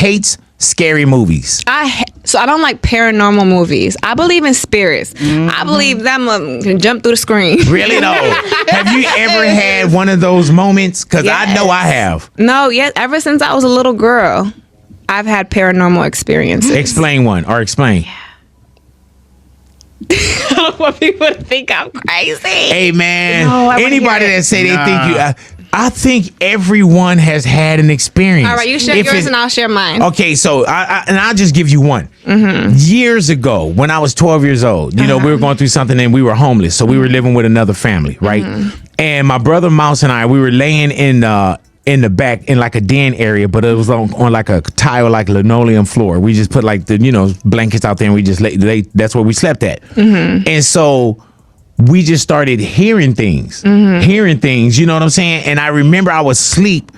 hates scary movies. So I don't like paranormal movies. I believe in spirits. I believe them can jump through the screen. Really though? Have you ever had one of those moments? Because I know I have. No, yes. Ever since I was a little girl, I've had paranormal experiences. Explain one or explain. Yeah. I don't want people to think I'm crazy. Hey man, No, anybody that say they think you, I think everyone has had an experience. All right, you share yours and I'll share mine. Okay, so I'll just give you one. Years ago, when I was 12 years old, you know, we were going through something and we were homeless, so we were living with another family, right? And my brother Mouse and I, we were laying in the back in like a den area, but it was on like a tile, like linoleum floor. We just put like the blankets out there and we just lay. That's where we slept at. And so we just started hearing things, you know what I'm saying? And I remember I was asleep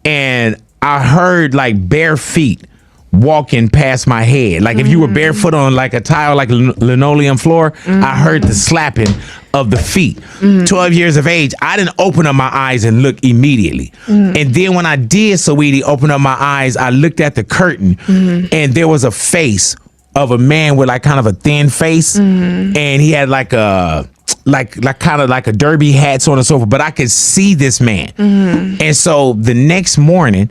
and I heard like bare feet walking past my head. Like if you were barefoot on like a tile, like linoleum floor, I heard the slapping of the feet. 12 years of age, I didn't open up my eyes and look immediately. And then when I did, Saweetie, open up my eyes, I looked at the curtain and there was a face of a man with like kind of a thin face. And he had like a kind of like a derby hat, so on and so forth, but I could see this man. And so the next morning,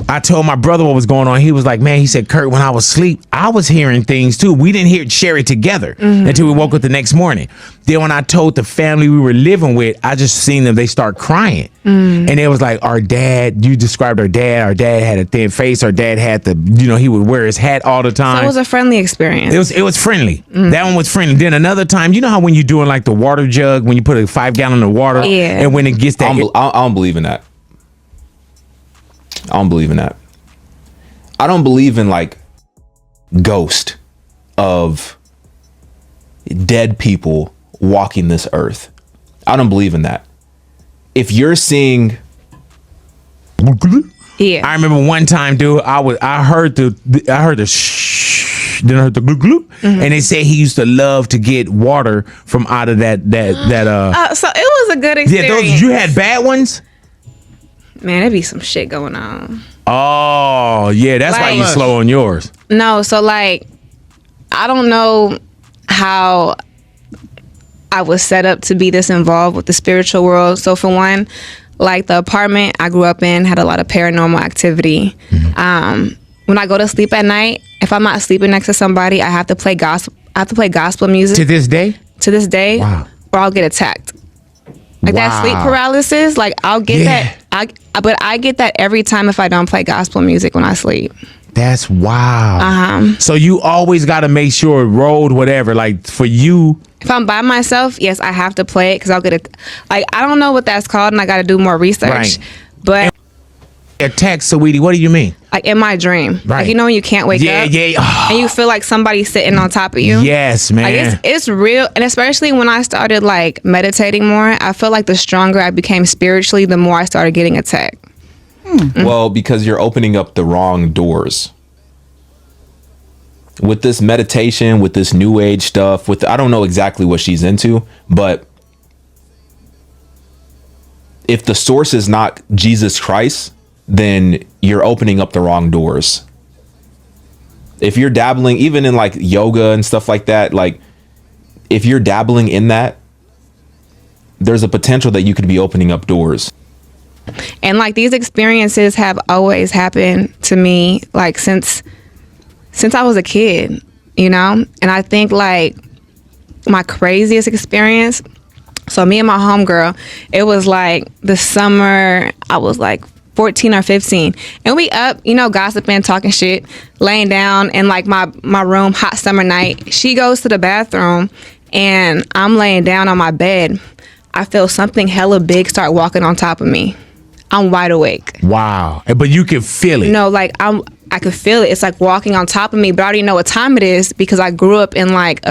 I told my brother what was going on. He was like, man, he said, Kurt, when I was asleep, I was hearing things too. We didn't share it together until we woke up the next morning. Then when I told the family we were living with, I just seen them, they start crying. And it was like, our dad, you described our dad had a thin face. Our dad had he would wear his hat all the time. So it was a friendly experience. It was friendly. That one was friendly. Then another time, you know how when you're doing like the water jug, when you put a 5 gallon of water, and when it gets that, I don't believe in that. I don't believe in that. I don't believe in like ghost of dead people walking this earth. I don't believe in that. If you're seeing, I remember one time, dude, I heard the shh, then I heard the glue glue, and they said he used to love to get water from out of that. So it was a good experience. Yeah, you had bad ones. Man, there be some shit going on. Oh, yeah, that's why you slow on yours. No, so like, I don't know how I was set up to be this involved with the spiritual world. So for one, like the apartment I grew up in had a lot of paranormal activity. When I go to sleep at night, if I'm not sleeping next to somebody, I have to play gospel music. To this day? To this day. Wow. Or I'll get attacked. Like that sleep paralysis, like I'll get that. But I get that every time if I don't play gospel music when I sleep. That's wow. So you always got to make sure it rolled, whatever. Like for you, if I'm by myself, yes, I have to play it because I'll get it. Like I don't know what that's called, and I got to do more research. Right. But attack, Saweetie, what do you mean? Like in my dream, right? Like, you know when you can't wake up, and you feel like somebody's sitting on top of you. Yes, man. Like it's real, and especially when I started like meditating more, I feel like the stronger I became spiritually, the more I started getting attacked. Well, because you're opening up the wrong doors. With this meditation, with this new age stuff, I don't know exactly what she's into, but if the source is not Jesus Christ, then you're opening up the wrong doors. If you're dabbling even in like yoga and stuff like that, like if you're dabbling in that, there's a potential that you could be opening up doors. And like these experiences have always happened to me, like since I was a kid, you know? And I think like my craziest experience, so me and my homegirl, it was like the summer, I was like 14 or 15. And we up, you know, gossiping, talking shit, laying down in like my room, hot summer night. She goes to the bathroom and I'm laying down on my bed. I feel something hella big start walking on top of me. I'm wide awake. Wow. But you can feel it. No, like I could feel it. It's like walking on top of me, but I already know what time it is because I grew up in like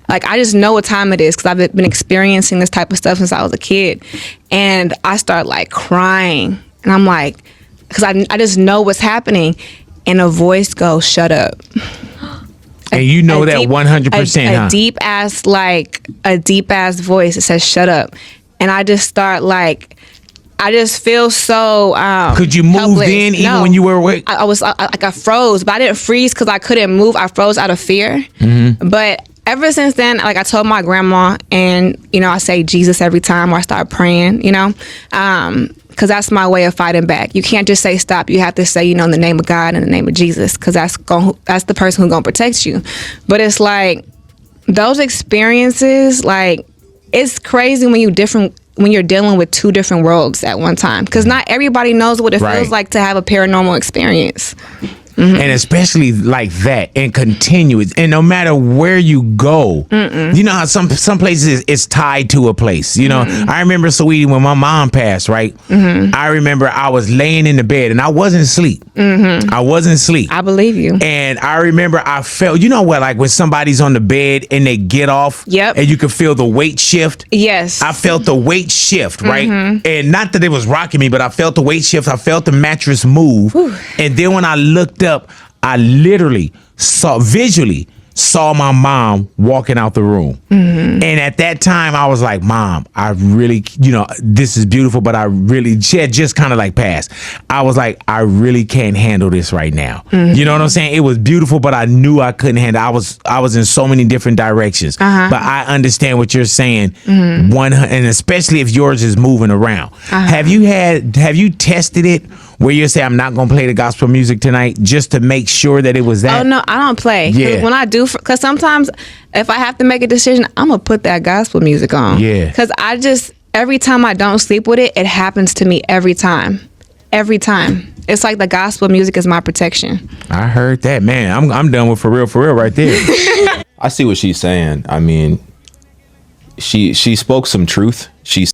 I just know what time it is because I've been experiencing this type of stuff since I was a kid. And I start like crying. And I'm like, because I just know what's happening. And a voice goes, shut up. And you know that 100%, a deep ass voice that says, shut up. And I just start like, I just feel so Could you move helpless. then, even No. when you were awake? I was like, I froze, but I didn't freeze because I couldn't move. I froze out of fear. But ever since then, like I told my grandma, and I say Jesus every time, or I start praying, because that's my way of fighting back. You can't just say stop. You have to say, in the name of God and the name of Jesus, because that's the person who's gonna protect you. But it's like those experiences, like it's crazy when you're dealing with two different worlds at one time, because not everybody knows what it Right. feels like to have a paranormal experience. And especially like that, and continuous, and no matter where you go, you know how some places it's tied to a place. I remember, Saweetie, when my mom passed, right? I remember I was laying in the bed and I wasn't asleep. I wasn't asleep. I believe you. And I remember I felt, like when somebody's on the bed and they get off, Yep. and you can feel the weight shift. Yes. I felt the weight shift, right? And not that it was rocking me, but I felt the weight shift. I felt the mattress move. And then when I looked up, I literally visually saw my mom walking out the room. And at that time, I was like, Mom, I really, this is beautiful, but she had just kind of like passed. I was like, I really can't handle this right now. You know what I'm saying? It was beautiful, but I knew I couldn't handle it. I was in so many different directions. But I understand what you're saying. And especially if yours is moving around. Have you tested it where you say, I'm not going to play the gospel music tonight, just to make sure that it was that? Oh no, I don't play. 'Cause Yeah. when I do, because sometimes if I have to make a decision, I'm gonna put that gospel music on. Yeah. Because every time I don't sleep with it, it happens to me every time. Every time. It's like the gospel music is my protection. I heard that, man. I'm done with for real right there. I see what she's saying. I mean, she spoke some truth. She